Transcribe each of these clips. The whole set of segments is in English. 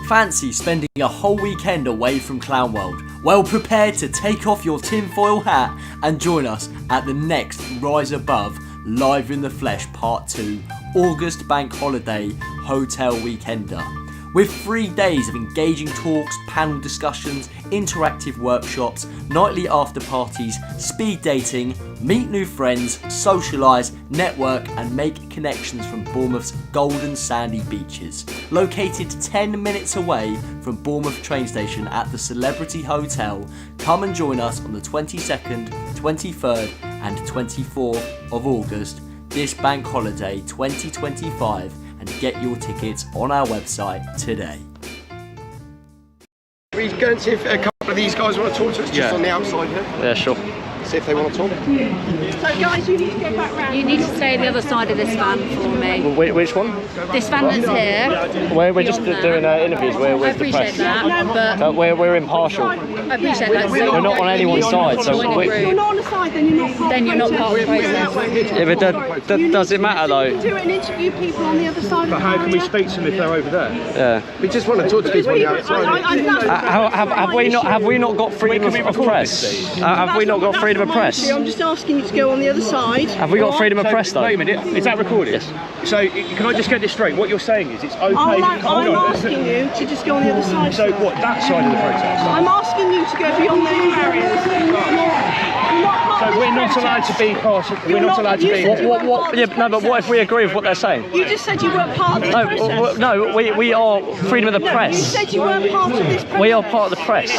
Fancy spending a whole weekend away from Clown World? Well prepared to take off your tinfoil hat and join us at the next Rise Above Live in the Flesh Part 2 August Bank Holiday Hotel Weekender. With 3 days of engaging talks, panel discussions, interactive workshops, nightly after parties, speed dating, meet new friends, socialise, network and make connections from Bournemouth's golden sandy beaches. Located 10 minutes away from Bournemouth train station at the Celebrity Hotel, come and join us on the 22nd, 23rd and 24th of August, this bank holiday 2025, and get your tickets on our website today. We go and see if a couple of these guys want to talk to us just on the outside here. Yeah, sure. See if they want to talk. So guys, you need to go back round. You need to stay the other side of this van for me. Well, which one? This van that's here. We're just doing interviews. We're with the press. That, but we're impartial. I appreciate that. We're not on anyone's side, so You're not on the side, then you're not part then you're not part of the process. Yeah, but does it matter though? Do it and interview people on the other side. But how can we speak to them if they're over there? Yeah. We just want to talk to people on the outside. Have we not got freedom of press? Have we not got freedom of press? I'm just asking you to go on the other side. Have we got freedom of press though? Wait a minute, is that recorded? Yes. So can I just get this straight? What you're saying is it's okay. I'm asking you to just go on the other side. So what, that side of the protest? I'm asking you to go beyond those barriers. So we're not allowed to be part of, we're not allowed to be... What? Yeah, no, but what if we agree with what they're saying? You just said you weren't part of this process. No, we are freedom of the press. You said you weren't part of this process. We are part of the press.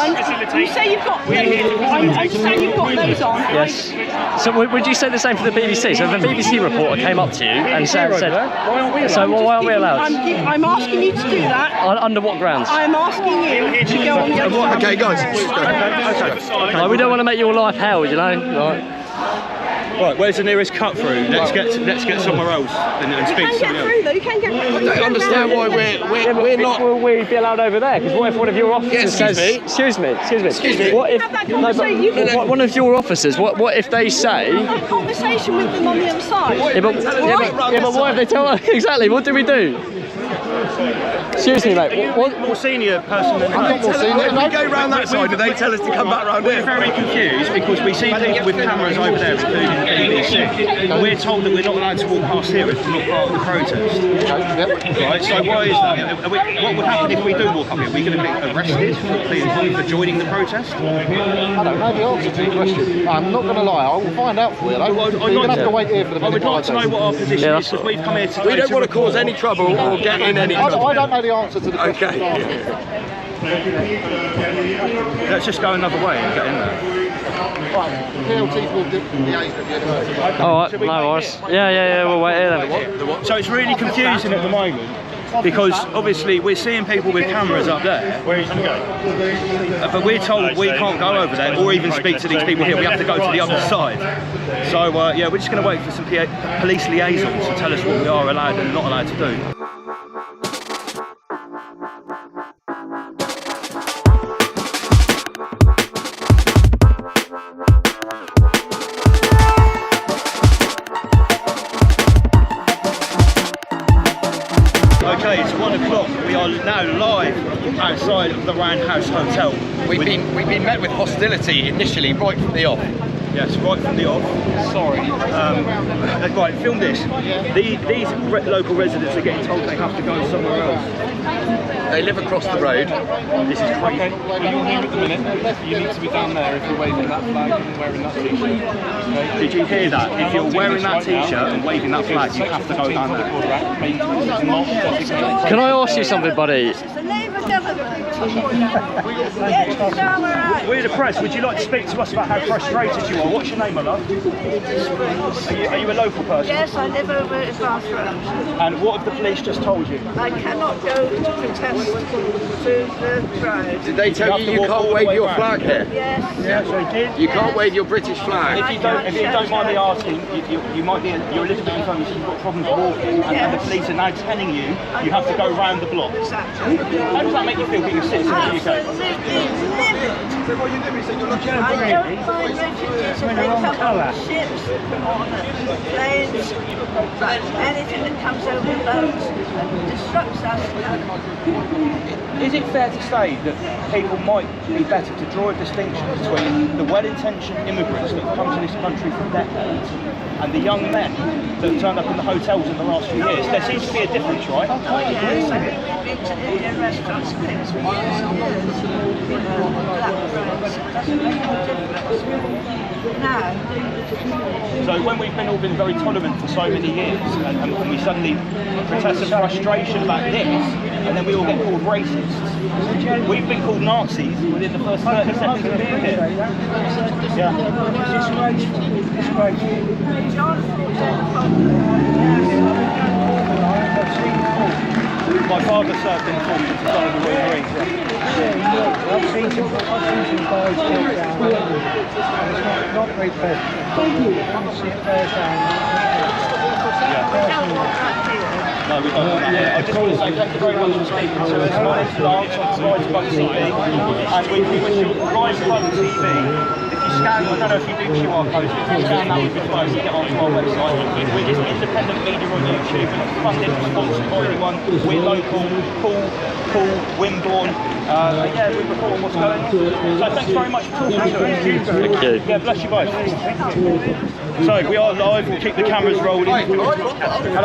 You say you've got I'm saying you've got those on. Yes. So would you say the same for the BBC? So if a BBC reporter came up to you and said, why aren't we allowed? So why aren't we allowed? I'm asking you to do that. Under what grounds? I'm asking you to go on the other side. Okay, guys. Okay. Like, we don't want to make your life hell, you know. Right, where's the nearest cut through? Let's get somewhere else and speak to somebody else. You can get through though. I don't understand why we're not. Will we be allowed over there? Because what if one of your officers says, excuse me. What if one of your officers? What if they say? Have a conversation with them on the other side. Yeah, but what if they tell us exactly? What do we do? Excuse me, mate. What more senior person than I'm not more senior. If we go round that side, do they tell us to come back round here? We're very confused because we see people with cameras over there, including the BBC, and we're told that we're not allowed to walk past here if we're not part of the protest. Right, so why is that? What would happen if we do walk up here? Are we going to be arrested for joining the protest? I don't know the answer to your question. I'm not going to lie, I will find out for you. You're going to have to wait here for the I would like to know what our position is, because we've come here today. We don't want to cause any trouble or get in any trouble. I don't know the answer to the question. Okay. Let's just go another way and get in there. Right, PLTs will liaise with you. Alright, no worries. Yeah, we'll wait here then. So it's really confusing at the moment because obviously we're seeing people with cameras up there. Where are you going to go? But we're told we can't go over there or even speak to these people here. We have to go to the other side. So yeah, we're just going to wait for some police liaisons to tell us what we are allowed and not allowed to do. Okay, it's 1 o'clock. We are now live outside of the Roundhouse Hotel. We've been met with hostility initially, right from the off. Yes, right from the off. Sorry. Right, film this. These local residents are getting told they have to go somewhere else. They live across the road. This is crazy. Okay, well you're here at the minute. You need to be down there if you're waving that flag and wearing that t-shirt. Okay? Did you hear that? If you're wearing that t-shirt and waving that flag, you have to go down there. Can I ask you something, buddy? We're the press. Would you like to speak to us about how frustrated you are? What's your name, my love? Are you a local person? Yes, I live over at Bathroom. And what have the police just told you? I cannot go to protest through the road. Did they tell you can't wave your flag here? Yes. Yeah, so they did. You can't wave your British flag. If you don't mind me asking, you might be you're a little bit confused. You've got problems walking, and the police are now telling you you have to go round the block. Exactly. How does that make you feel being a citizen of the UK? Absolutely livid. I don't mind refugees if they come on ships, on planes, but anything that comes over boats and disrupts us. Is it fair to say that people might be better to draw a distinction between the well-intentioned immigrants that have come to this country for decades and the young men that have turned up in the hotels in the last few years? There seems to be a difference, right? Oh yes, I've been to Indian restaurants and things for years and years. Black roads, it doesn't make a difference. No. So when we've all been very tolerant for so many years and we suddenly protest some frustration about this and then we all get called racists. We've been called Nazis within the first 30 seconds of being here. Yeah. My father served in the forces of the Royal Marines. I've seen some guys killed down there, and it's not very pleasant. Thank you. I can see it firsthand. No, we don't want that. I just want to say thank you very much for speaking to us. My name's Lance, I'm Rise Above TV, and we wish you Rise Above TV. If you scan, I don't know if you do QR codes, but if you scan that with your phone, you get onto our website. We're just independent media on YouTube, we're not funded or sponsored by anyone. We're local, cool, Wimborne. Yeah, we report what's going on. So thanks very much for talking to us. Thank you. Yeah, bless you both. So we are live, we'll keep the cameras rolling. Hello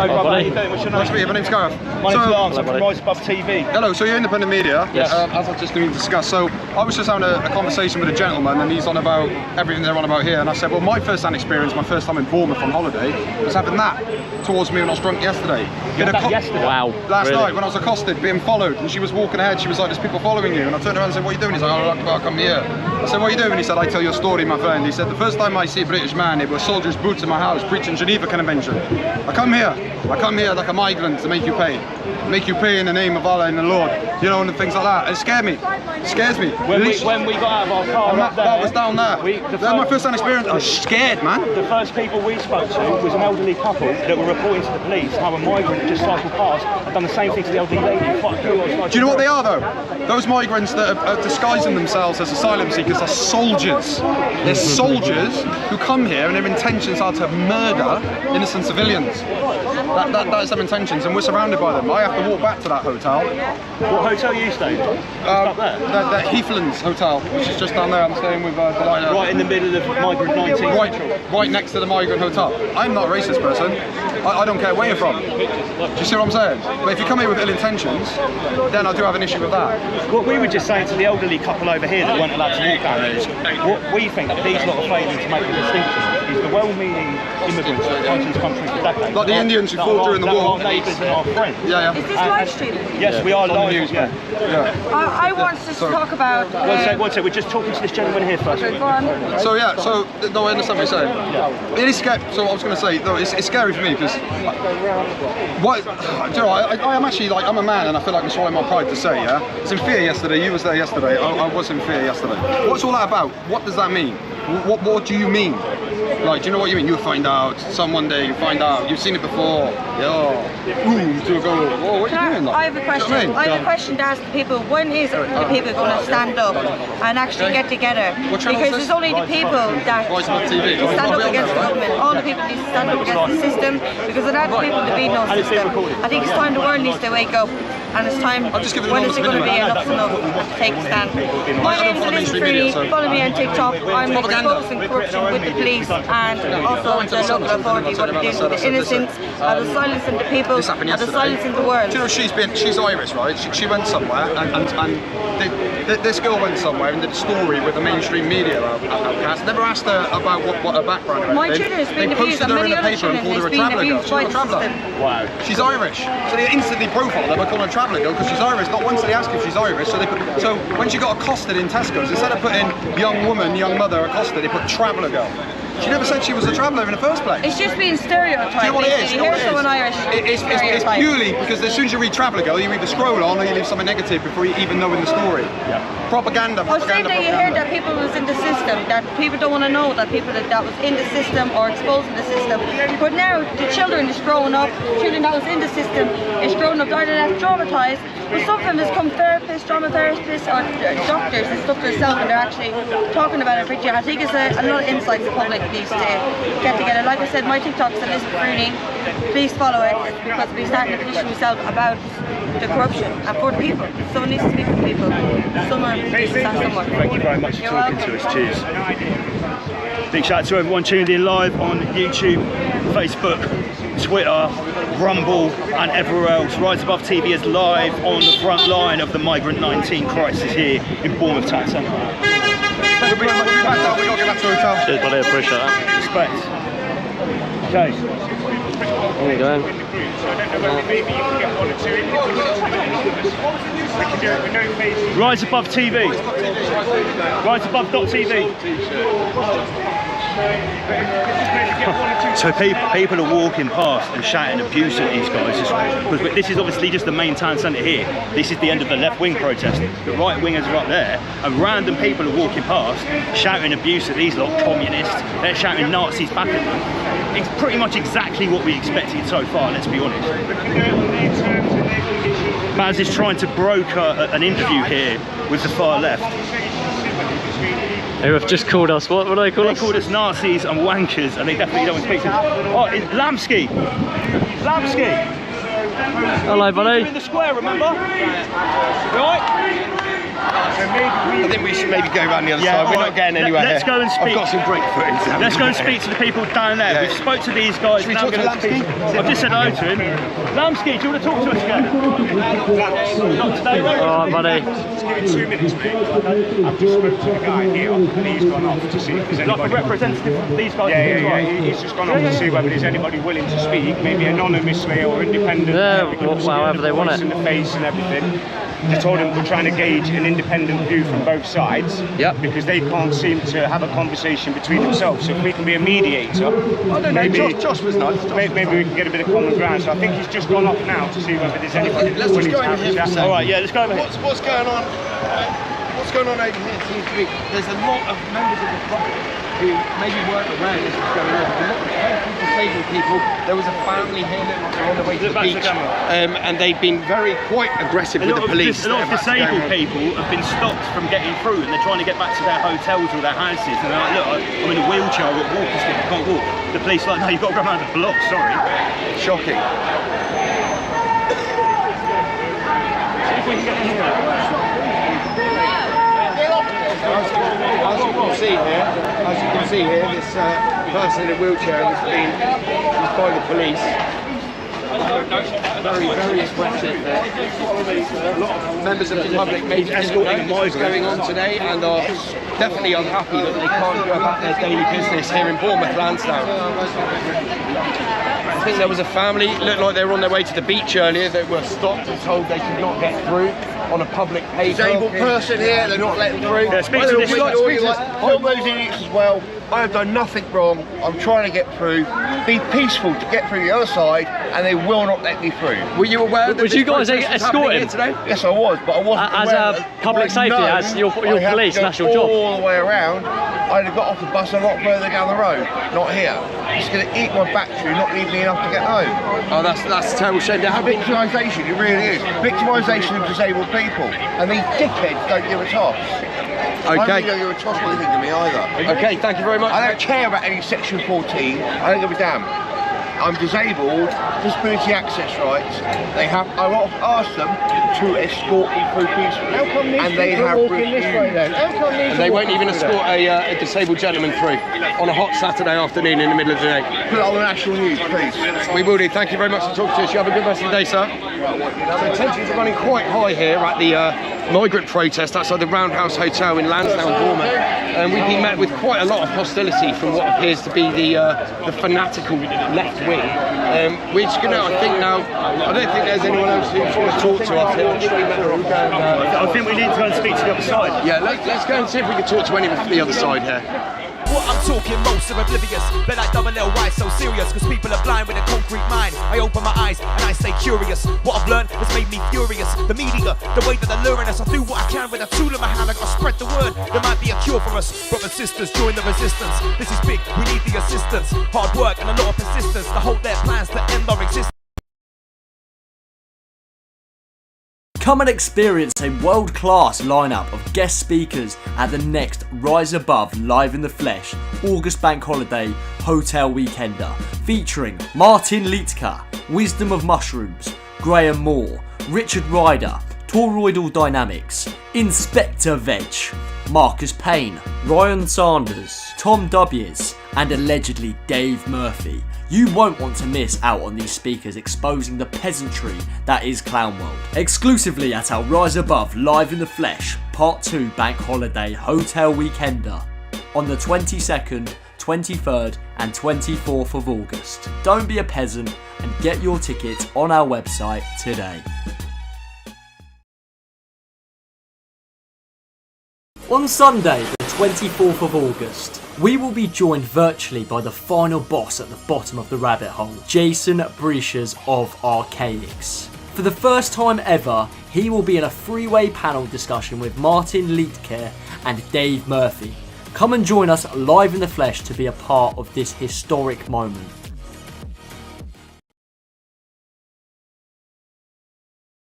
brother, how you doing? What's your name? Nice to meet you, my name's Gareth. My name's Lance, I'm from Rise Above TV. Hello, so you're independent media. Yes. As I've just been discussed, so I was just having a conversation with a gentleman and he's on about everything they're on about here, and I said, well, my first-hand experience, my first time in Bournemouth on holiday, was having that towards me when I was drunk yesterday. Yesterday? Wow. Last really? night when I was accosted, being followed, and she was walking ahead, she was like, there's people following you, and I turned around and said, what are you doing? He's like, oh, I'll come here. I said, what are you doing? He said, I tell your story, my friend. He said, the first time I see a British man, it was soldiers' boots in my house, preaching Geneva Convention. I come here like a migrant to make you pay in the name of Allah and the Lord, you know, and things like that. It scared me. It scares me. When we got out of our car up there, that was down there. That was my first-hand experience. I was scared, man. The first people we spoke to was an elderly couple that were reporting to the police how a migrant just cycled past and done the same thing to the elderly lady. Do you know what they are, though? Those migrants that are disguising themselves as asylum seekers are soldiers. They're soldiers who come here and their intentions are to murder innocent civilians. That is their intentions, and we're surrounded by them. I have to walk back to that hotel. What hotel are you staying at? Up there? The Heathlands Hotel, which is just down there. I'm staying with Delilah. Right in the middle of Migrant 19 Central. Right next to the Migrant Hotel. I'm not a racist person. I don't care where you're from. Do you see what I'm saying? But if you come here with ill intentions, then I do have an issue with that. What we were just saying to the elderly couple over here that weren't allowed to walk down there is, what we think that these lot are failing to make a distinction is the well-meaning immigrants that have come to this country for decades. Like the Indians who fought during the war. Our neighbours and our friends. Yeah, Is this live streaming? Yes, we are live. Yeah. I want to talk about... One sec, we're just talking to this gentleman here first. Okay, go on. So yeah, no, I understand what you're saying. Yeah. It is scary. So I was going to say, no, it's scary for me because, what? Do you know, I am actually like, I'm a man and I feel like I'm swallowing my pride to say, yeah. I was in fear yesterday. You was there yesterday. I was in fear yesterday. What's all that about? What does that mean? What do you mean? Like, do you know what you mean? You'll find out. One day you find out. You've seen it before. Yeah. Ooh, to go. Whoa, what are you doing? Like? I have a question. You know I have a question to ask the people. When is the people going to stand up and actually get together? Because it's only the people that stand up against the government. All the people need to stand up against the system. Because without the people, there be no system. I think it's time the world needs to wake up. And it's time, when is it going to be enough's enough to take a stand? My name is Elizabeth Freeney, follow me on TikTok. I'm exposing corruption with the police and also the local authorities, what they're doing to the innocents, the silencing the people, and the silencing the world. Do you know, she's Irish, right? She went somewhere and this girl went somewhere and did a story with the mainstream media outcast. Never asked her about what her background was. My children has been abused, and many other children has been abused by the system. Wow. She's Irish. So they instantly profiled her by calling her a traveller girl because she's Irish. Not once did they ask if she's Irish. So when she got accosted in Tesco's, instead of putting young woman, young mother accosted, they put traveller girl. She never said she was a traveller in the first place. It's just being stereotyped. Do you know what it is? You hear someone Irish. It's purely because as soon as you read Traveller Girl, you either scroll on or you leave something negative before you even know in the story. Yeah. Propaganda. Well, same day you hear that people was in the system, that people don't want to know that people that was in the system or exposed in the system. But now the children is growing up, children that was in the system is growing up, either that's traumatised, but some of them has come therapists, drama therapists, or doctors and stuff themselves, and they're actually talking about it. I think it's a lot of insights the public needs to get together. Like I said, my TikTok is Elizabeth Freeney. Please follow it because we're starting to petition yourself about the corruption and for the people. Someone needs to speak for the people. Someone needs to stand somewhere. Thank you very much for talking to us. Cheers. Big shout out to everyone tuned in live on YouTube, Facebook, Twitter, Rumble and everywhere else. Rise Above TV is live on the front line of the Migrant 19 crisis here in Bournemouth Town Centre. We'll be back now. We've got to get back to the hotel. Cheers, buddy, I appreciate that. Respect. Okay. There you go. Rise Above TV. Rise Above.tv. So people are walking past and shouting abuse at these guys because this is obviously just the main town centre here. This is the end of the left wing protest. The right wingers are up there and random people are walking past shouting abuse at these lot communists. They're shouting Nazis back at them. It's pretty much exactly what we expected so far, let's be honest. Baz is trying to broker an interview here with the far left. Who have just called us, what do they call us? They called us Nazis and wankers, and they definitely don't want to speak to us. Oh, it's Lamsky! Lamsky! Hello, buddy. You're in the square, remember? Right? I think we should maybe go around the other side. We're not getting anywhere Let's here. go and speak. I've got some great footage. Let's go and speak to the people down there. Yeah. We spoke to these guys. Should we talk to Lamsky? I've just said hello to him. Lamsky, do you want to talk to us again? Not today, right? Oh, buddy. Just give it 2 minutes, mate. I've just spoken to the guy here and he's gone off to see if there's anybody... Like a representative of these guys? Yeah. He's just gone off to see whether there's anybody willing to speak, maybe anonymously or independently. However they want it. In the face and everything. Just told him we're trying to gauge an independent view from both sides. Yep. Because they can't seem to have a conversation between themselves. So if we can be a mediator, I don't know, Josh was nice. Maybe we can get a bit of common ground. So I think he's just gone off now to see whether there's anybody Let's willing just go to have over a here chat. for a second. Alright, yeah, let's go over here. What's going on? What's going on over here seems to be there's a lot of members of the public who maybe weren't aware this was going on. A lot of disabled people. There was a family here on the way to the beach, and they've been quite aggressive with the police. A lot of disabled people have been stopped from getting through, and they're trying to get back to their hotels or their houses. And they're like, look, I'm in a wheelchair, I've got a walking stick, I can't walk. The police are like, no, you've got to go around the block. Sorry. Shocking. See if we can get in here. As you can see here, this person in a wheelchair has been by the police. Very, very aggressive there. A lot of members of the public may escorting what's going on today and are definitely unhappy that they can't go about their daily business here in Bournemouth, Lansdowne. I think there was a family, looked like they were on their way to the beach earlier, that were stopped and told they could not get through on a public pavement. Disabled person here, they're not letting through. Yeah, speak to this. Film those idiots as well. I have done nothing wrong. I'm trying to get through. Be peaceful to get through the other side, and they will not let me through. Were you aware that Was you guys escorting today? Yes, I was, but I wasn't as aware a public safety, as your I had police to go national job. all the way around. I'd have got off the bus a lot further down the road, not here. It's going to eat my battery, not leave me enough to get home. Oh, that's a terrible shame. Victimisation, it really is. Victimisation of disabled people, and these dickheads don't give a toss. Okay. I don't give a toss what they think of me either. Okay, thank you very much. I don't care about any section 14. I don't give a damn. I'm disabled, disability access rights. They have. I asked them to escort me through peacefully, How come these and they people have are walking this way then? How come these And they are won't even walking escort a disabled gentleman through on a hot Saturday afternoon in the middle of the day. Put it on the national news, please. We will do. Thank you very much for talking to us. You have a good rest of the day, sir. So tensions are running quite high here at the migrant protest outside the Roundhouse Hotel in Lansdowne, Bournemouth. And we've been met with quite a lot of hostility from what appears to be the fanatical left wing. We're just going to, I think now, I don't think there's anyone else who's going to talk to us here. I think we need to go and speak to the other side. Yeah, let's go and see if we can talk to anyone from the other side here. What I'm talking, most are oblivious. They're like double L, why so serious? Cause people are blind with a concrete mind. I open my eyes and I stay curious. What I've learned has made me furious. The media, the way that they're luring us. I do what I can with a tool in my hand. I gotta spread the word. There might be a cure for us. Brothers, sisters, join the resistance. This is big, we need the assistance. Hard work and a lot of persistence to hold their plans to end our existence. Come and experience a world-class lineup of guest speakers at the next Rise Above Live in the Flesh August Bank Holiday Hotel Weekender, featuring Martin Liedtke, Wisdom of Mushrooms, Graham Moore, Richard Ryder, Toroidal Dynamics, Inspector Veg, Marcus Payne, Ryan Sanders, Tom W's, and allegedly Dave Murphy. You won't want to miss out on these speakers exposing the peasantry that is Clown World. Exclusively at our Rise Above Live in the Flesh Part 2 Bank Holiday Hotel Weekender on the 22nd, 23rd and 24th of August. Don't be a peasant and get your tickets on our website today. On Sunday, the 24th of August, we will be joined virtually by the final boss at the bottom of the rabbit hole, Jason Breaches of Archaics. For the first time ever, he will be in a three-way panel discussion with Martin Liedtke and Dave Murphy. Come and join us live in the flesh to be a part of this historic moment.